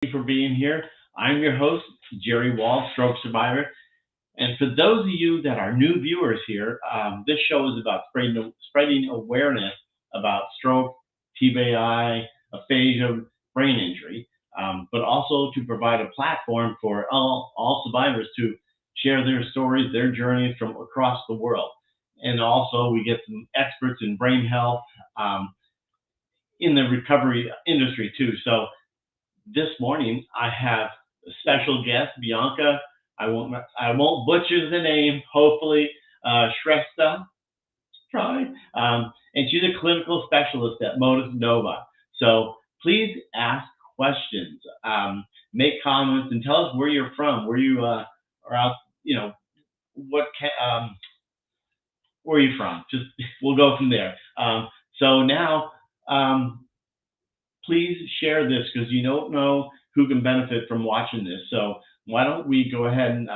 you for being here. I'm your host, Jerry Wall, stroke survivor. And for those of you that are new viewers here, this show is about spreading awareness about stroke, TBI, aphasia, brain injury, but also to provide a platform for all survivors to share their stories, their journeys from across the world. And also, we get some experts in brain health in the recovery industry too. So this morning I have a special guest, Bianca. I won't butcher the name. Hopefully, Shrestha, try. And she's a clinical specialist at Motus Nova. So please ask questions, make comments, and tell us where you're from, where you are out. What where are you from? Just we'll go from there. So now, please share this because you don't know who can benefit from watching this. So why don't we go ahead and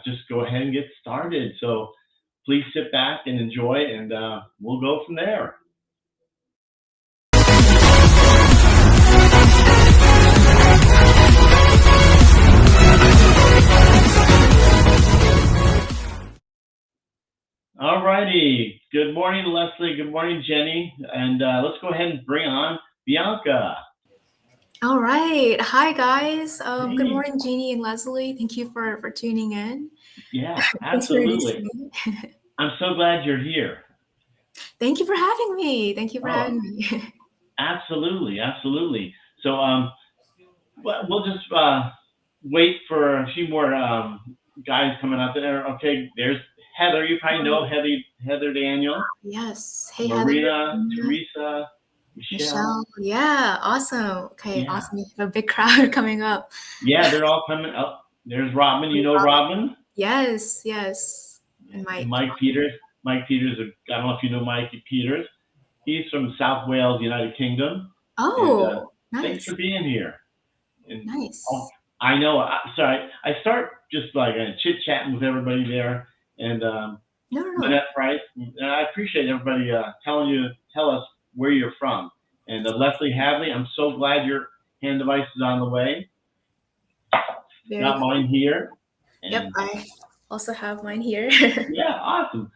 just go ahead and get started. So please sit back and enjoy, and we'll go from there. All righty. Good morning, Leslie. Good morning, Jenny. And let's go ahead and bring on Bianca. All right. Hi, guys. Good morning, Jeannie and Leslie. Thank you for tuning in. Yeah, Thanks for absolutely. introducing me. I'm so glad you're here. Thank you for having me. Thank you for having me. Absolutely, absolutely. So we'll just wait for a few more guys coming up there. Okay, there's Heather. You probably know Heather Daniel. Yes. Hey, Marina, Heather. Teresa, Michelle. Yeah, awesome. Okay, Yeah. awesome. You have a big crowd coming up. Yeah, they're all coming up. There's Robin. You know Robin? Yes, yes. And Mike Peters. Mike Peters, I don't know if you know Mike Peters. He's from South Wales, United Kingdom. Oh, and, nice. Thanks for being here. And, nice. I know. Sorry, I start just like chit-chatting with everybody there. And No. Lynette Price. And I appreciate everybody tell us where you're from. And Leslie Hadley, I'm so glad your hand device is on the way. Got mine here. Yep, I also have mine here. Yeah, awesome.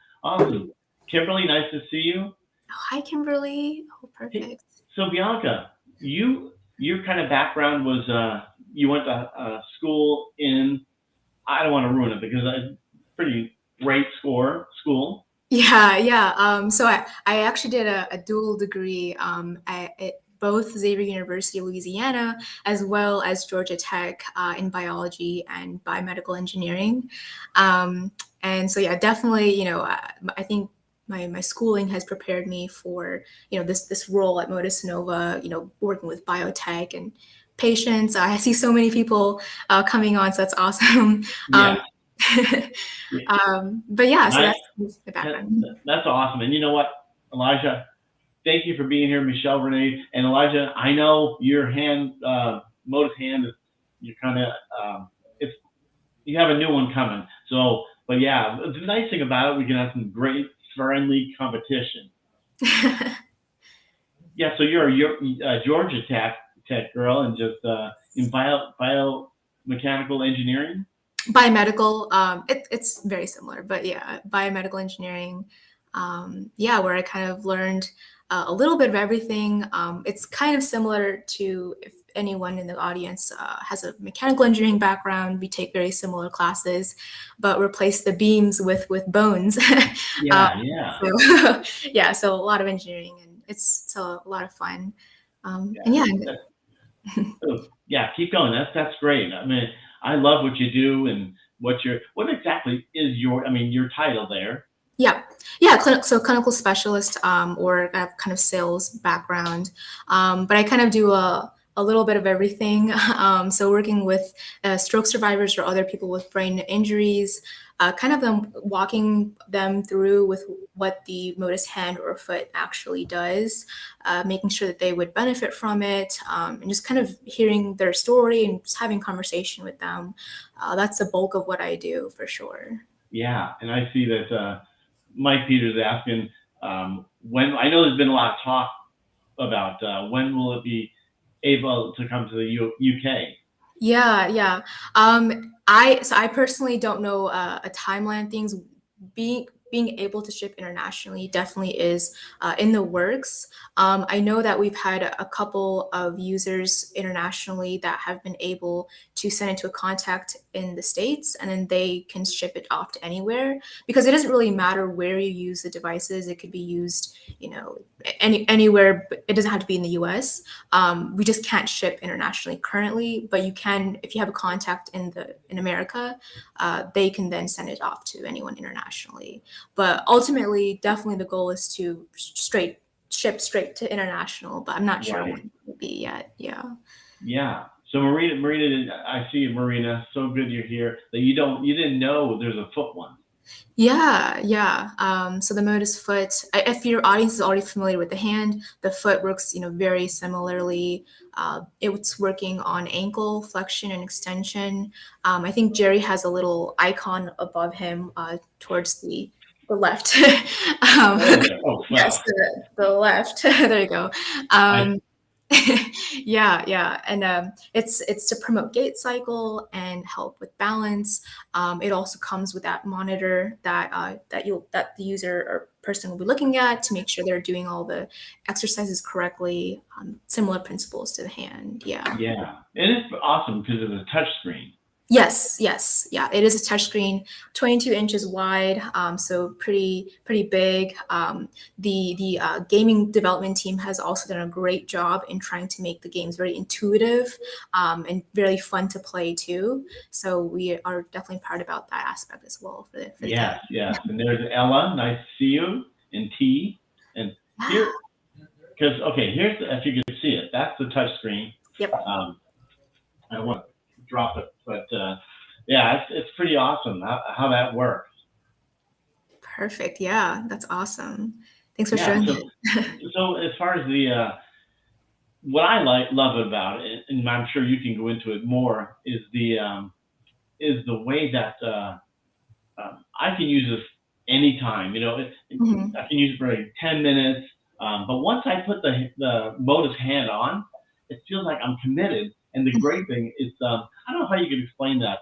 Kimberly, nice to see you. Oh, hi, Kimberly. Oh, perfect. Hey, so Bianca, your kind of background was you went to school in, I don't want to ruin it because it's pretty great school. Yeah. So I actually did a dual degree at both Xavier University of Louisiana as well as Georgia Tech in biology and biomedical engineering. And so, yeah, definitely, I think my schooling has prepared me for, this role at Motus Nova, working with biotech and patients. I see so many people coming on, so that's awesome. Yeah. But yeah, so that's the background. That's awesome. And you know what, Elijah, thank you for being here, Michelle, Renee, and Elijah. I know your Motus Hand is, you're kind of you have a new one coming. So, but yeah, the nice thing about it, we can have some great friendly competition. Yeah, so you're a Georgia Tech girl and just in biomechanical engineering. Biomedical, it's very similar, but yeah, biomedical engineering, where I kind of learned a little bit of everything. It's kind of similar to if anyone in the audience has a mechanical engineering background, we take very similar classes, but replace the beams with bones. So a lot of engineering, and it's a lot of fun. Yeah, keep going. That's great. I mean, I love what you do and what exactly is your title there. Yeah. Clinical specialist, or I have kind of sales background, but I kind of do a little bit of everything. So working with stroke survivors or other people with brain injuries, kind of walking them through with what the Motus Hand or Foot actually does, making sure that they would benefit from it, and just kind of hearing their story and just having conversation with them. That's the bulk of what I do for sure. Yeah, and I see that Mike Peters asking when. I know there's been a lot of talk about when will it be able to come to the UK? Yeah. So I personally don't know a timeline. Things being able to ship internationally definitely is in the works. I know that we've had a couple of users internationally that have been able to send it to a contact in the States, and then they can ship it off to anywhere, because it doesn't really matter where you use the devices. It could be used, anywhere, but it doesn't have to be in the US. We just can't ship internationally currently, but you can, if you have a contact in America, they can then send it off to anyone internationally. But ultimately, definitely the goal is to ship straight to international. But I'm not sure Right. when it will be yet. Yeah. Yeah. So Marina, I see you, Marina. So good you're here. That you didn't know there's a foot one. Yeah. So the Motus Foot, if your audience is already familiar with the hand, the foot works, very similarly. It's working on ankle flexion and extension. I think Jerry has a little icon above him towards the left. Oh, there. Oh, Yes, wow. the left. There you go. I Yeah, and it's to promote gait cycle and help with balance. It also comes with that monitor that the user or person will be looking at to make sure they're doing all the exercises correctly. Similar principles to the hand. Yeah. Yeah, and it's awesome because it's a touch screen. Yes. Yeah, it is a touchscreen, 22 inches wide, so pretty big. The gaming development team has also done a great job in trying to make the games very intuitive, and really fun to play too. So we are definitely proud about that aspect as well for the game. Yes. And there's Ella. Nice to see you. And T. And here, because okay, here's if you can see it. That's the touch screen. Yep. I don't want to drop it, but yeah, it's pretty awesome how that works. Perfect. Yeah, that's awesome. Thanks for Yeah. showing So it. so as far as the what I love about it, and I'm sure you can go into it more, is the way that I can use this anytime. Mhm. I can use it for like 10 minutes. But once I put the Motus hand on, it feels like I'm committed. And the great thing is, I don't know how you can explain that.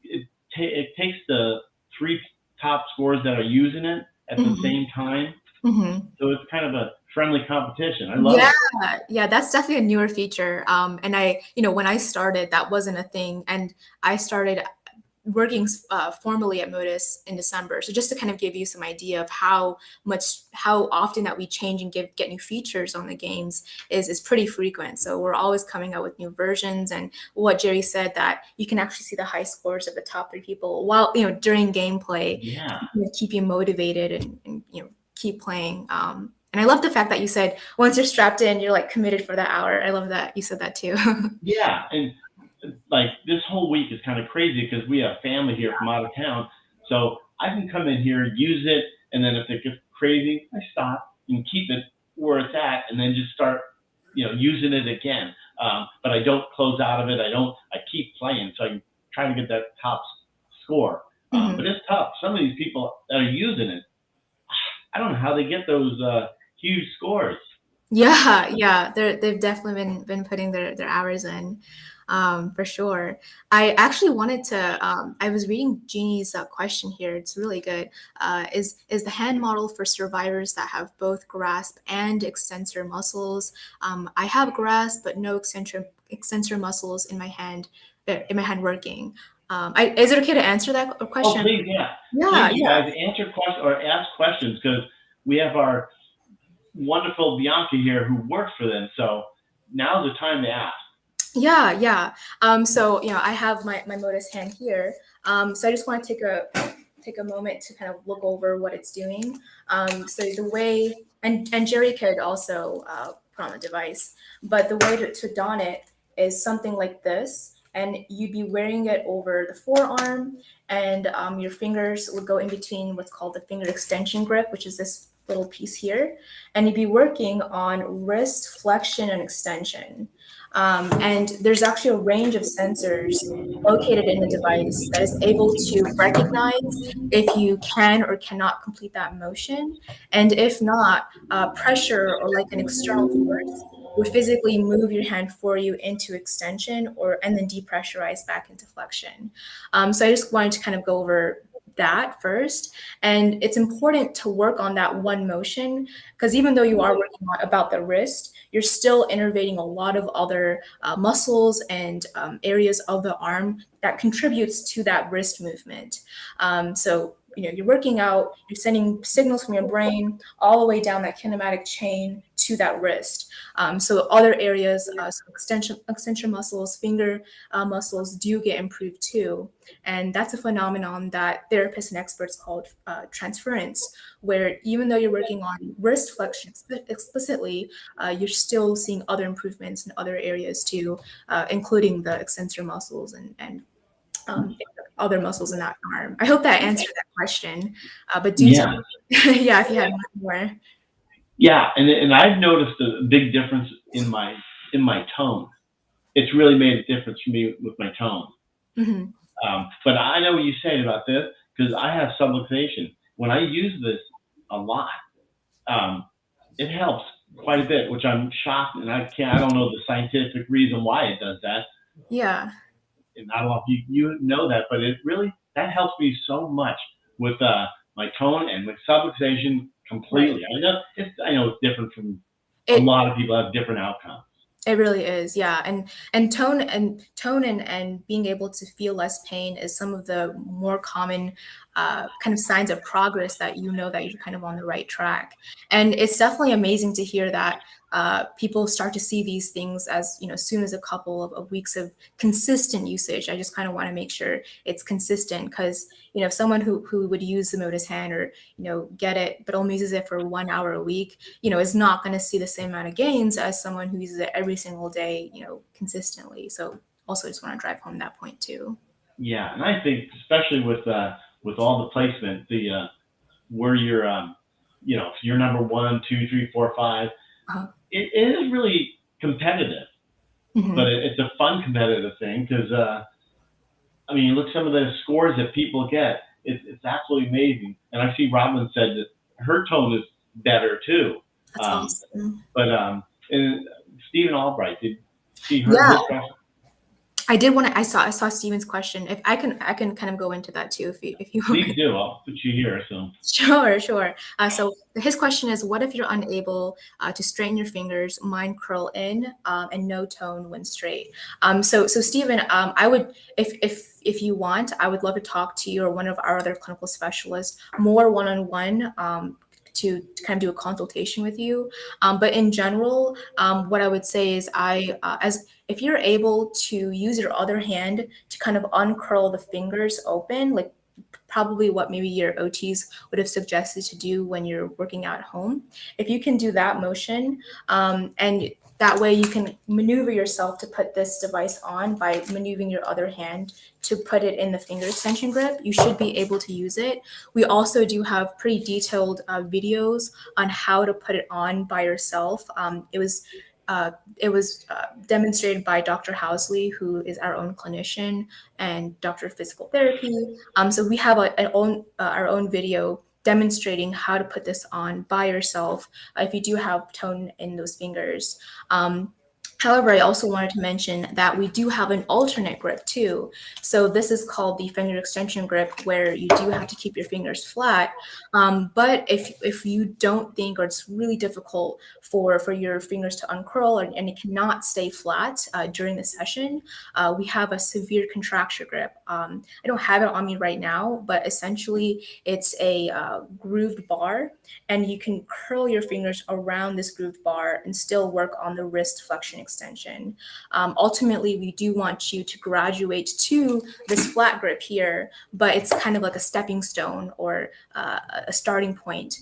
It takes the three top scorers that are using it at the Mhm. same time, Mhm. so it's kind of a friendly competition. I love Yeah, it. yeah, that's definitely a newer feature. And when I started, that wasn't a thing, and I started working formally at Motus in December. So just to kind of give you some idea of how often that we change and get new features on the games is pretty frequent. So we're always coming out with new versions. And what Jerry said, that you can actually see the high scores of the top three people while during gameplay, Yeah, to keep you motivated and keep playing. And I love the fact that you said once you're strapped in, you're like committed for that hour. I love that you said that too. yeah, and like this whole week is kind of crazy because we have family here from out of town. So I can come in here, use it, and then if it gets crazy, I stop and keep it where it's at, and then just start, using it again. But I don't close out of it. I don't. I keep playing, so I can try to get that top score. But Mhm. it's tough. Some of these people that are using it, I don't know how they get those huge scores. Yeah, they've definitely been putting their hours in, for sure. I actually wanted to. I was reading Jeannie's question here. It's really good. Is the hand model for survivors that have both grasp and extensor muscles? I have grasp, but no extensor muscles in my hand. In my hand working. Is it okay to answer that Oh, question? please, yeah. Yeah, Please, you yeah. guys answer questions or ask questions because we have our wonderful Bianca here who works for them. So now's the time to ask. Yeah. So I have my Motus hand here. So I just want to take a moment to kind of look over what it's doing. So the way, and Jerry could also put on the device, but the way to don it is something like this, and you'd be wearing it over the forearm, and your fingers would go in between what's called the finger extension grip, which is this little piece here, and you'd be working on wrist flexion and extension. And there's actually a range of sensors located in the device that is able to recognize if you can or cannot complete that motion. And if not, pressure or like an external force would physically move your hand for you into extension and then depressurize back into flexion. So I just wanted to kind of go over that first. And it's important to work on that one motion, because even though you are working about the wrist, you're still innervating a lot of other muscles and areas of the arm that contributes to that wrist movement. So you're working out, you're sending signals from your brain all the way down that kinematic chain to that wrist. So other areas, so extension muscles, finger muscles do get improved too. And that's a phenomenon that therapists and experts call transference, where even though you're working on wrist flexion explicitly, you're still seeing other improvements in other areas too, including the extensor muscles and other muscles in that arm. I hope that answered that question. But do tell me, yeah, if you had more. Yeah, and I've noticed a big difference in my tone. It's really made a difference for me with my tone. Mm-hmm. But I know what you said about this, because I have subluxation. When I use this a lot, it helps quite a bit, which I'm shocked, and I don't know the scientific reason why it does that. Yeah. And I don't know if you know that, but that helps me so much with my tone and my subluxation completely. Right. I know it's different from a lot of people have different outcomes. It really is, yeah. And tone and being able to feel less pain is some of the more common kind of signs of progress that that you're kind of on the right track. And it's definitely amazing to hear that people start to see these things as soon as a couple of weeks of consistent usage. I just kind of want to make sure it's consistent, because someone who would use the Motus Hand or get it but only uses it for 1 hour a week is not going to see the same amount of gains as someone who uses it every single day consistently. So also just want to drive home that point too. Yeah, and I think especially with all the placement, where you're if you're number 1, 2, 3, 4, 5, it is really competitive. Mm-hmm. But it's a fun competitive thing, because you look some of the scores that people get, it's absolutely amazing. And I see Robin said that her tone is better too. That's awesome. But and Stephen Albright, did you see her? Yeah. I did want to. I saw Steven's question. If I can kind of go into that too, if you want. Please do. I'll put you here. So sure. So his question is, what if you're unable to straighten your fingers, mine curl in, and no tone when straight? So Stephen, I would, if you want, I would love to talk to you or one of our other clinical specialists more one-on-one. To kind of do a consultation with you. But in general, what I would say is if you're able to use your other hand to kind of uncurl the fingers open, like probably what maybe your OTs would have suggested to do when you're working out at home. If you can do that motion, and that way you can maneuver yourself to put this device on by maneuvering your other hand to put it in the finger extension grip, you should be able to use it. We also do have pretty detailed videos on how to put it on by yourself. It was demonstrated by Dr. Housley, who is our own clinician and doctor of physical therapy. So we have our own video demonstrating how to put this on by yourself if you do have tone in those fingers. However, I also wanted to mention that we do have an alternate grip too. So this is called the finger extension grip, where you do have to keep your fingers flat. But if you don't think, or it's really difficult for your fingers to uncurl and it cannot stay flat during the session, we have a severe contracture grip. I don't have it on me right now, but essentially it's a grooved bar, and you can curl your fingers around this grooved bar and still work on the wrist flexion extension. Ultimately, we do want you to graduate to this flat grip here, but it's kind of like a stepping stone or a starting point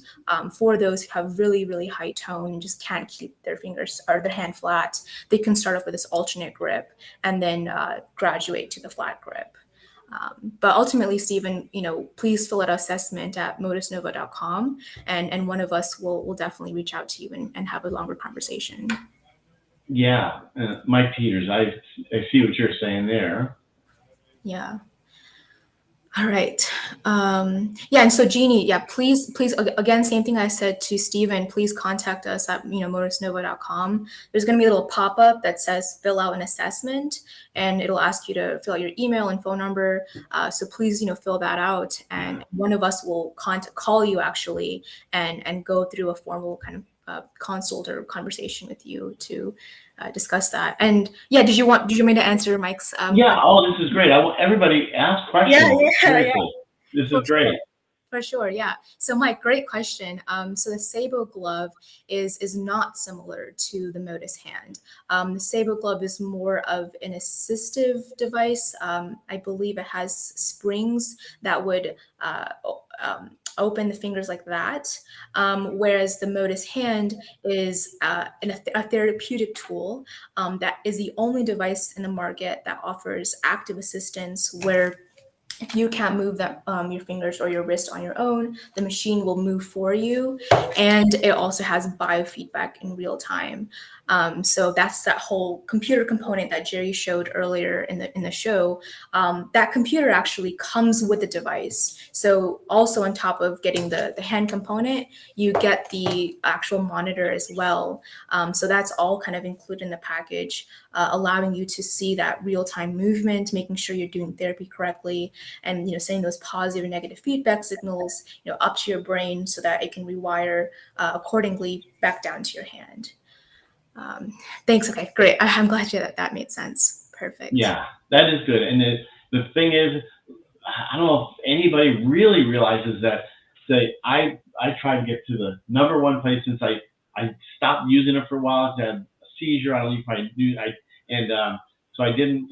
for those who have really, really high tone and just can't keep their fingers or their hand flat. They can start off with this alternate grip and then graduate to the flat grip. But ultimately, Stephen, please fill out an assessment at motusnova.com, and one of us will definitely reach out to you and have a longer conversation. Yeah, Mike Peters, I see what you're saying there. Yeah. All right. Yeah, and so Jeannie, yeah, please, again, same thing I said to Steven, please contact us at, motusnova.com. There's going to be a little pop-up that says fill out an assessment, and it'll ask you to fill out your email and phone number. So please, fill that out, and one of us will call you actually, and go through a formal kind of consult or conversation with you to discuss that. And yeah, did you want me to answer Mike's? Yeah. Oh, this is great. I want everybody ask questions. Seriously. This is great. For sure, yeah. So Mike, great question. So the Sabo glove is not similar to the Motus Hand. The Sabo glove is more of an assistive device. I believe it has springs that would open the fingers like that, whereas the Motus Hand is a therapeutic tool that is the only device in the market that offers active assistance, where if you can't move that your fingers or your wrist on your own, the machine will move for you, and it also has biofeedback in real time. So that's that whole computer component that Jerry showed earlier in the show. That computer actually comes with the device. So also on top of getting the hand component, you get the actual monitor as well. So that's all kind of included in the package, allowing you to see that real-time movement, making sure you're doing therapy correctly, and sending those positive and negative feedback signals up to your brain so that it can rewire accordingly back down to your hand. Thanks. Okay, great. I'm glad that made sense. Perfect. Yeah, that is good. And the thing is, I don't know if anybody really realizes that. Say, I tried to get to the number one place since I stopped using it for a while. I had a seizure. I don't know if I knew. So I didn't.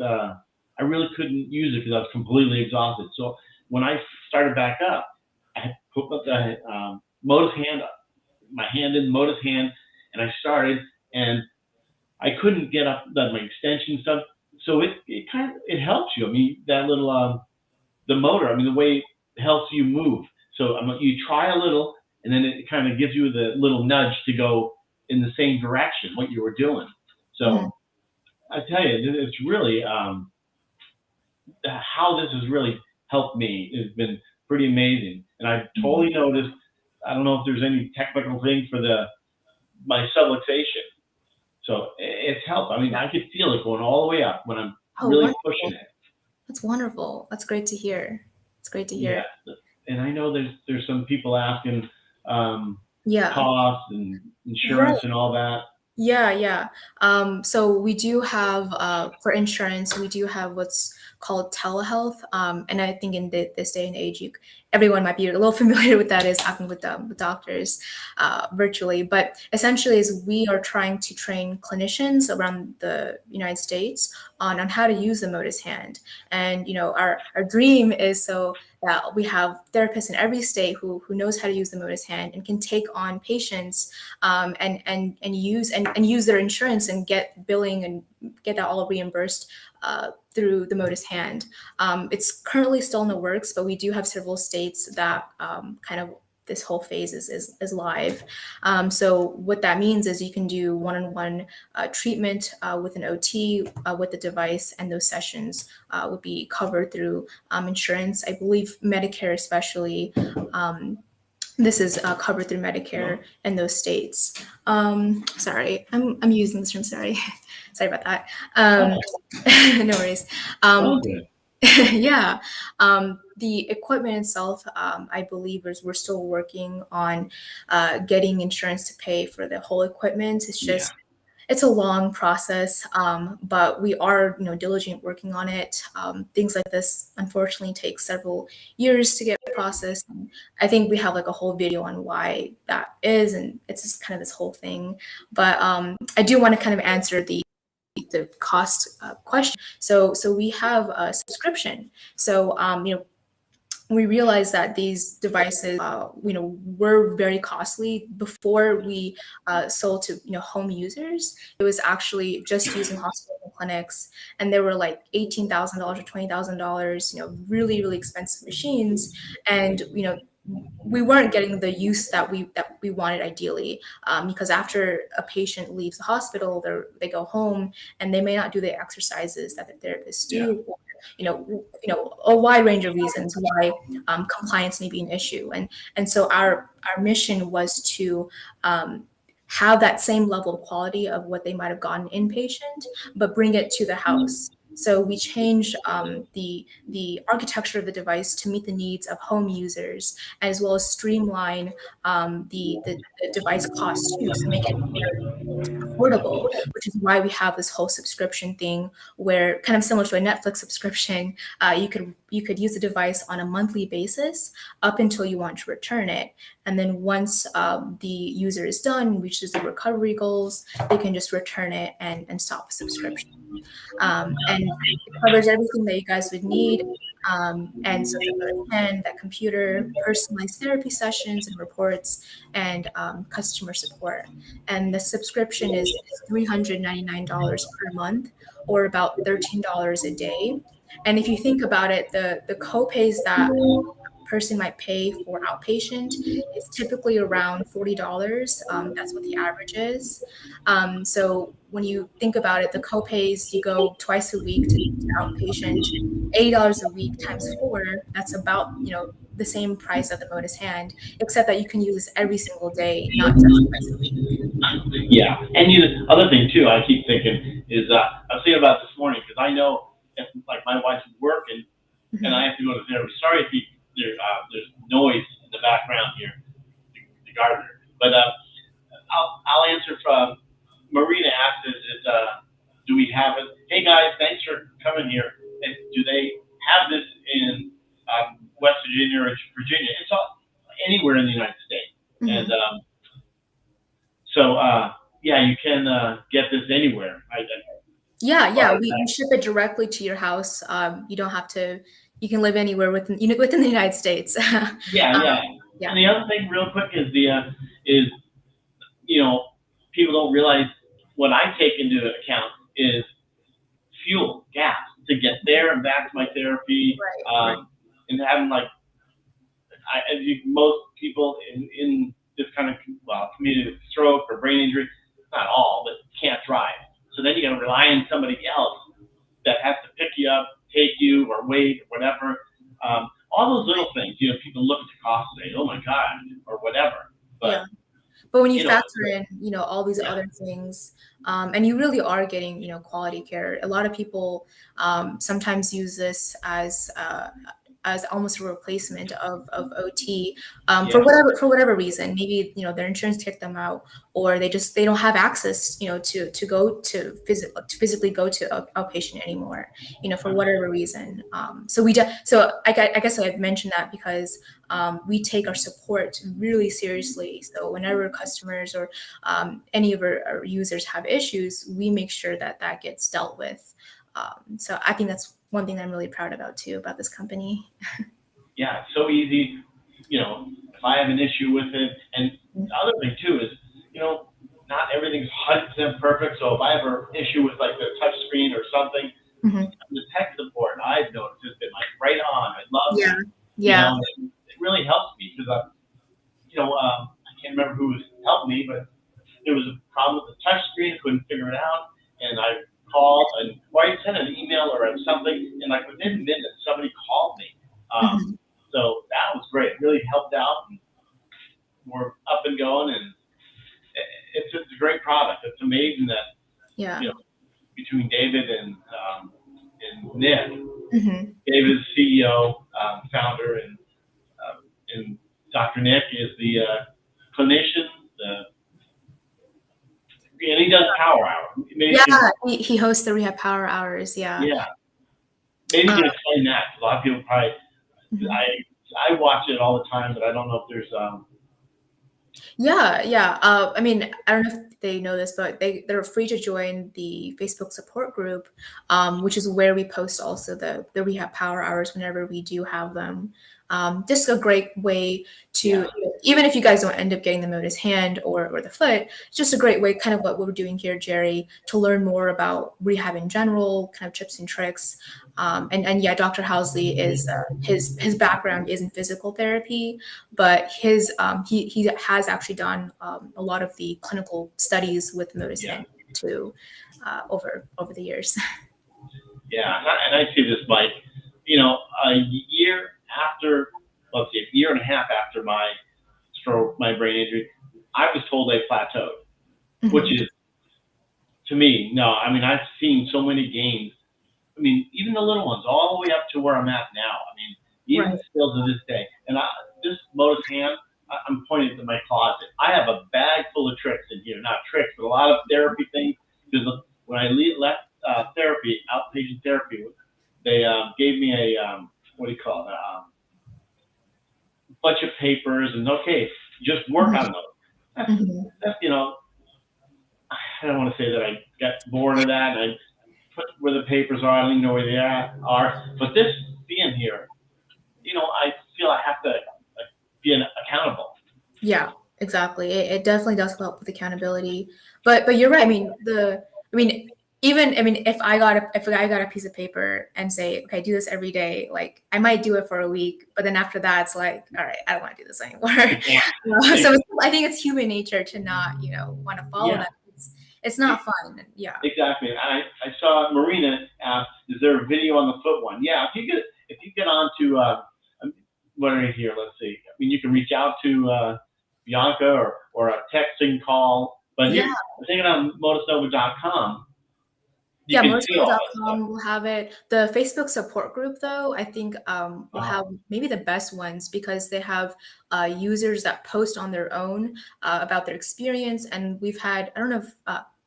I really couldn't use it because I was completely exhausted. So when I started back up, I had put the Motus Hand, my hand in the Motus Hand, and I started, and I couldn't get up my extension stuff. So it kind of helps you. I mean, that little the motor. I mean, the way it helps you move. So you try a little, and then it kind of gives you the little nudge to go in the same direction what you were doing. So I tell you, it's really how this has really helped me has been pretty amazing. And I've totally noticed. I don't know if there's any technical thing for my subluxation. So it's helped. I mean, I could feel it going all the way up when I'm really wonderful. pushing it. That's wonderful. That's great to hear. It's great to hear. Yeah. And I know there's some people asking yeah, costs and insurance and all that. Yeah. So we do have, for insurance, we do have what's called telehealth. And I think in this day and age, everyone might be a little familiar with that, is talking with doctors virtually. But essentially, is we are trying to train clinicians around the United States on how to use the Motus Hand. And our dream is so that we have therapists in every state who knows how to use the Motus Hand and can take on patients and use their insurance and get billing and get that all reimbursed through the Motus Hand. It's currently still in the works, but we do have several states that kind of this whole phase is live. So what that means is you can do one-on-one treatment with an OT with the device, and those sessions would be covered through insurance. I believe Medicare especially. This is covered through Medicare in those states. Sorry, I'm using this term. Sorry about that. No worries. Yeah. The equipment itself, I believe, we're still working on getting insurance to pay for the whole equipment. It's just it's a long process, but we are diligent working on it. Things like this unfortunately take several years to get processed. And I think we have like a whole video on why that is, and it's just kind of this whole thing. But I do want to kind of answer the cost question. So we have a subscription. So we realized that these devices, were very costly before we sold to home users. It was actually just using hospitals and clinics, and they were like $18,000 or $20,000. Really, really expensive machines, and we weren't getting the use that we wanted ideally, because after a patient leaves the hospital, they go home and they may not do the exercises that the therapists do, or a wide range of reasons why compliance may be an issue. And so our mission was to have that same level of quality of what they might have gotten inpatient, but bring it to the house. So we changed the architecture of the device to meet the needs of home users, as well as streamline the device cost too, to make it affordable, which is why we have this whole subscription thing where, kind of similar to a Netflix subscription, you could use the device on a monthly basis up until you want to return it. And then once the user is done, reaches the recovery goals, they can just return it and stop the subscription. And it covers everything that you guys would need. And so the pen, that computer, personalized therapy sessions and reports, and customer support. And the subscription is $399 per month, or about $13 a day. And if you think about it, the co-pays that person might pay for outpatient is typically around $40. That's what the average is. So when you think about it, the co-pays, you go twice a week to outpatient, $80 a week times 4, that's about, the same price of the Motus Hand, except that you can use this every single day, not just twice a week. Yeah, and the other thing too, I keep thinking is I was thinking about this morning, because I know if like my wife's working and I have to go to therapy. Sorry if there's noise in the background here, the gardener. But I'll answer from Marina asked, do we have it? Hey guys, thanks for coming here. And do they have this in West Virginia or Virginia? It's all, anywhere in the United States. And so yeah, you can get this anywhere. Yeah, we ship it directly to your house. You don't have to. You can live anywhere within the United States. Yeah. And the other thing, real quick, is people don't realize what I take into account is fuel, gas, to get there and back to my therapy, right. And having most people in this kind of community with stroke or brain injury, not all, but can't drive. So then you got to rely on somebody else that has to pick you up, take you, or wait, or whatever. All those little things, people look at the cost and say, "Oh my God," or whatever. But but when you factor in, all these other things, and you really are getting, quality care. A lot of people sometimes use this as almost a replacement of OT for whatever reason. Maybe their insurance kicked them out, or they don't have access to go to physically go to outpatient anymore, for whatever reason. So I guess I've mentioned that because we take our support really seriously. So whenever customers or any of our users have issues, we make sure that gets dealt with. So I think that's one thing that I'm really proud about too, about this company. Yeah, it's so easy. If I have an issue with it, and the other thing too is, not everything's 100% perfect. So if I have an issue with like the touch screen or something, the tech support I've noticed has been like right on. I love it. Yeah. It really helps me because I can't remember who was helping me, but there was a problem with the touch screen. I couldn't figure it out, and I called or I sent an email or something, and like within minutes somebody called me. So that was great. It really helped out. And we're up and going, and it's just a great product. It's amazing that between David and Nick, David is CEO, founder, and Dr. Nick is the clinician. And he does power hour. He hosts the Rehab Power Hours. Yeah. Maybe you can explain that. A lot of people probably. I watch it all the time, but I don't know if there's. I mean, I don't know if they know this, but they're free to join the Facebook support group, which is where we post also the Rehab Power Hours whenever we do have them. Just a great way to, even if you guys don't end up getting the Motus Hand or the foot, it's just a great way, kind of what we're doing here, Jerry, to learn more about rehab in general, kind of tips and tricks. And Dr. Housley is his background is in physical therapy, but he has actually done a lot of the clinical studies with Motus Hand too over the years. Yeah, and I see this, Mike. A year after, let's see, a year and a half after my stroke, my brain injury, I was told I plateaued, which Mhm. is to me, no. I mean, I've seen so many games. I mean, even the little ones, all the way up to where I'm at now. I mean, even Right. still to this day. And this Motus Hand, I'm pointing to my closet. I have a bag full of tricks in here. Not tricks, but a lot of therapy things. Because when I left therapy, outpatient therapy, they gave me a, what do you call it, bunch of papers and, okay, just work on Mhm. those. That's, Mhm. that's. I don't want to say that I got bored of that and I put where the papers are. I don't even know where they are. But this being here, I feel I have to be accountable. Yeah, exactly. It definitely does help with accountability. But you're right. I mean if I got a piece of paper and say, okay, do this every day, like I might do it for a week, but then after that it's like, all right, I don't want to do this anymore. So I think it's human nature to not, want to follow Yeah, that. It's not fun. Yeah. exactly. I saw Marina ask, "Is there a video on the foot one?" Yeah, if you get on to what are you here? Let's see. I mean, you can reach out to Bianca or a texting call. But here, Yeah. I'm thinking on motusnova.com, you Yeah, can see all that stuff. motorcycle.com will have it. The Facebook support group, though, I think will Oh, have maybe the best ones because they have users that post on their own about their experience. And we've had, I don't know if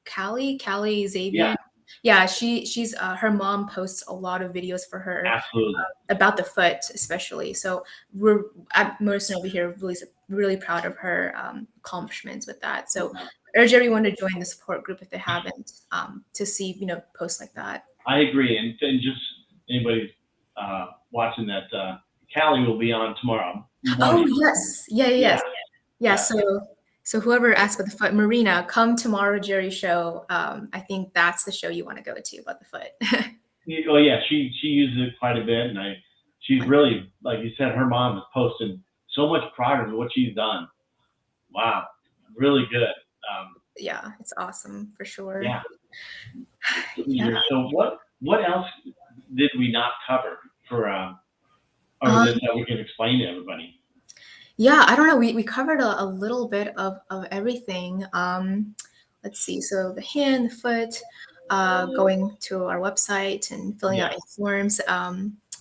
Callie yeah, Zabian, yeah, she's her mom posts a lot of videos for her absolutely. about the foot, especially. So we're at Motus over here really proud of her accomplishments with that. So urge everyone to join the support group if they haven't to see posts like that. I agree, and just anybody watching that, Callie will be on tomorrow Oh morning. yes, yeah, Yeah, yes, yeah. yeah. So whoever asked about the foot, Marina, come tomorrow, Jerry show. I think that's the show you want to go to about the foot. Oh yeah, she uses it quite a bit, and she's really, like you said, her mom is posting so much progress of what she's done. Wow, really good. Yeah, it's awesome for sure. Yeah. Yeah. So what else did we not cover for over Um, this that we can explain to everybody? Yeah, I don't know. We covered a little bit of everything. Let's see. So the hand, the foot, going to our website and filling out Yeah, any forms,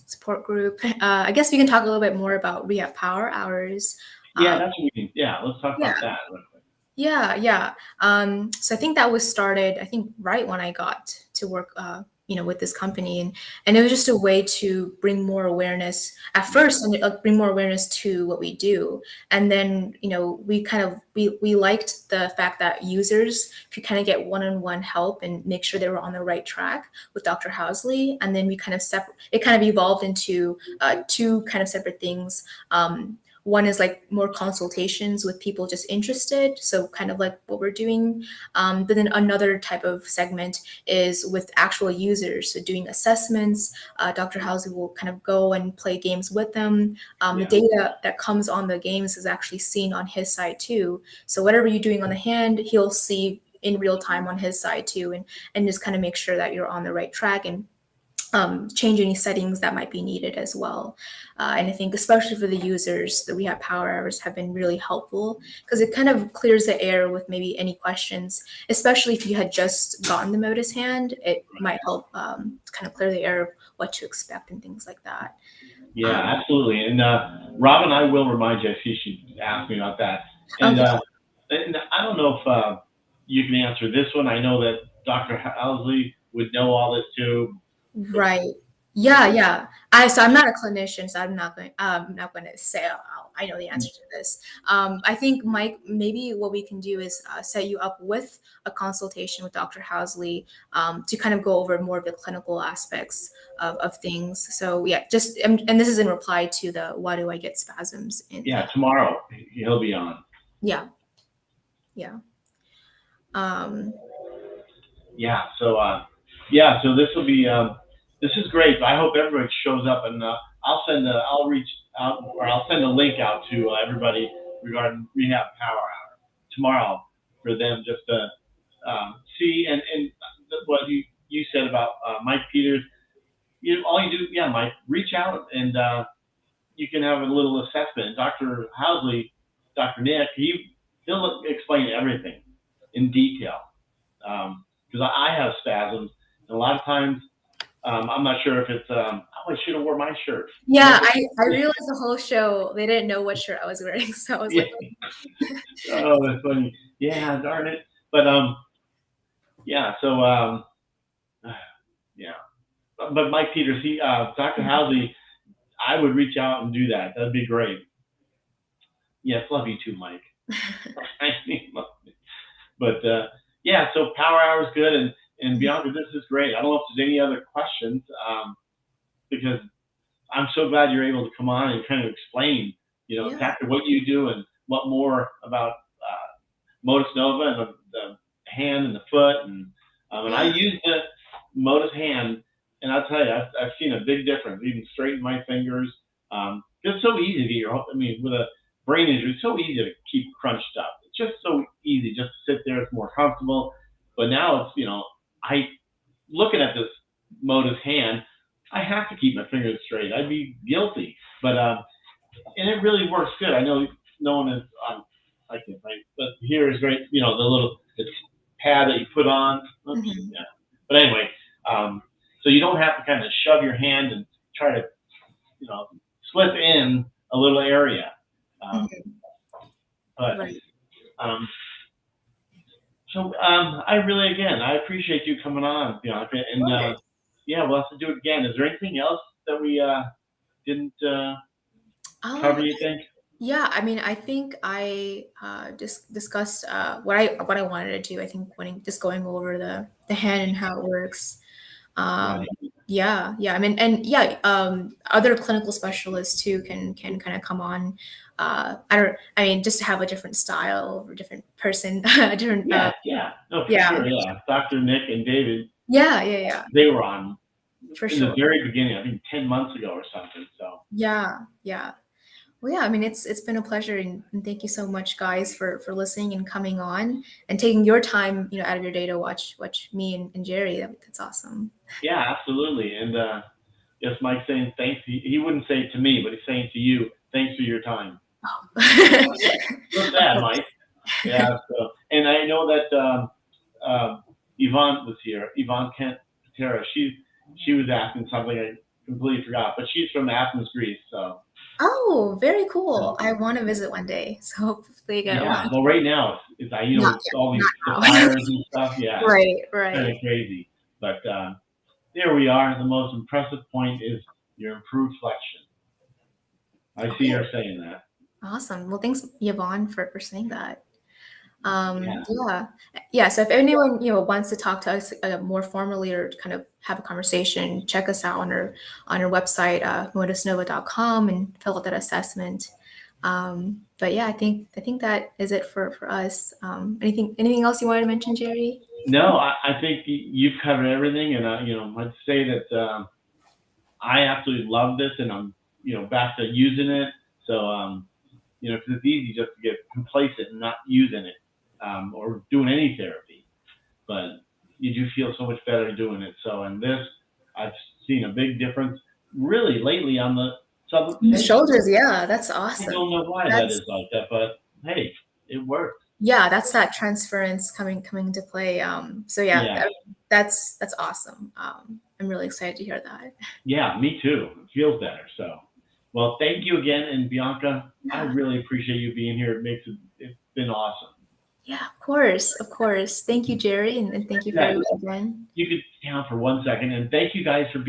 support group. I guess we can talk a little bit more about Rehab Power Hours. yeah, Um, that's what we can. Yeah, let's talk yeah, about that real quick. yeah. So I think that was started, I think, right when I got to work, with this company, and it was just a way to bring more awareness at first, and bring more awareness to what we do, and then we liked the fact that users could kind of get one-on-one help and make sure they were on the right track with Dr. Housley, and then we kind of it kind of evolved into two kind of separate things. One is like more consultations with people just interested, so kind of like what we're doing. But then another type of segment is with actual users, so doing assessments. Dr. Housley will kind of go and play games with them. The Yeah, data that comes on the games is actually seen on his side too. So whatever you're doing on the hand, he'll see in real time on his side too, and just kind of make sure that you're on the right track and change any settings that might be needed as well. And I think, especially for the users, the Rehab Power Hours have been really helpful because it kind of clears the air with maybe any questions, especially if you had just gotten the Motus Hand. It might help kind of clear the air of what to expect and things like that. yeah, Um, absolutely. And Robin, I will remind you if you should ask me about that. And okay. and I don't know if you can answer this one. I know that Dr. Housley would know all this too. But Right. Yeah. I'm not a clinician, so I'm not going to say I know the answer to this. I think, Mike, maybe what we can do is set you up with a consultation with Dr. Housley to kind of go over more of the clinical aspects of things. So yeah, just and this is in reply to the why do I get spasms in yeah, tomorrow he'll be on. yeah yeah. Um, Yeah. So this will be this is great. I hope everybody shows up, and I'll reach out, or I'll send a link out to everybody regarding Rehab Power Hour tomorrow for them just to see, and what you said about Mike Peters. all you do, yeah, Mike, reach out and you can have a little assessment. Dr. Housley, Dr. Nick, he'll explain everything in detail. Because I have spasms, and a lot of times I'm not sure if it's oh, I should have wore my shirt. Yeah, I realized the whole show they didn't know what shirt I was wearing, so I was Yeah. like, Oh, that's funny. Yeah, darn it. But yeah. So yeah. But Mike Peters, Dr. Housley, I would reach out and do that. That'd be great. Yes, love you too, Mike. I mean, but yeah, so power hour is good, and Bianca, this is great. I don't know if there's any other questions, because I'm so glad you're able to come on and kind of explain, yeah, exactly what you do and what more about Motus Nova and the hand and the foot, and I yeah, use the Motus hand, and I'll tell you, I've seen a big difference. Even straighten my fingers. It's so easy to get I mean, with a brain injury, it's so easy to keep crunched up. It's just so easy just to sit there. It's more comfortable. But now it's, I looking at this Motus hand, I have to keep my fingers straight. I'd be guilty, but and it really works good. I know no one is on. I can't think, but here is great. The little pad that you put on. Oops, mhm, yeah. But anyway, so you don't have to kind of shove your hand and try to, slip in a little area. mhm, But right. um, so I really, again, I appreciate you coming on, Bianca, Of and course. yeah, we'll have to do it again. Is there anything else that we didn't Um, cover? You think? yeah, I mean, I think I just discussed what I wanted to do. I think when just going over the hand and how it works. Um, Right. yeah. I mean, and yeah, other clinical specialists too can kind of come on. I mean, just to have a different style or different person, different. Yes, yeah. No, for Yeah, sure, yeah. Dr. Nick and David, yeah, they were on for in the sure. very beginning, I think 10 months ago or something. So, Yeah. Well, yeah, I mean, it's been a pleasure, and thank you so much, guys, for listening and coming on and taking your time, out of your day to watch me and Jerry. That's awesome. yeah, absolutely. And yes, Mike's saying thanks. He wouldn't say it to me, but he's saying to you, thanks for your time. So Of sad, course. Mike. Yeah. So, and I know that Yvonne was here. Yvonne Kent Patera. She was asking something I completely forgot, but she's from Athens, Greece. So Oh, very cool. I want to visit one day, so hopefully I go. yeah. Well, right now it's Not it's all these yet, the not now. fires and stuff. Yeah, Right, kind right. of crazy. But there we are. The most impressive point is your improved flexion. I see Okay, you're saying that. awesome. Well, thanks, Yvonne, for saying that. Yeah. Yeah. So if anyone wants to talk to us more formally or kind of have a conversation, check us out on our website, motusnova.com, and fill out that assessment. But yeah, I think that is it for us. Anything else you wanted to mention, Jerry? No, I think you've covered everything, and I'd say that I absolutely love this, and I'm back to using it. So 'cause it's easy just to get complacent and not using it or doing any therapy, but you do feel so much better doing it. So, and this, I've seen a big difference really lately on the The subluxation. shoulders, yeah, that's I awesome. don't know why that That's is like that, but hey, it works. Yeah, that's that transference coming into play. So yeah, Yeah, that's awesome. I'm really excited to hear that. yeah, me too. It feels better. So, well, thank you again, and Bianca, I Yeah, really appreciate you being here. It's been awesome. yeah, of course, of course. Thank you, Jerry, and thank you for Yeah, everyone again. you could stay on for 1 second, and thank you guys for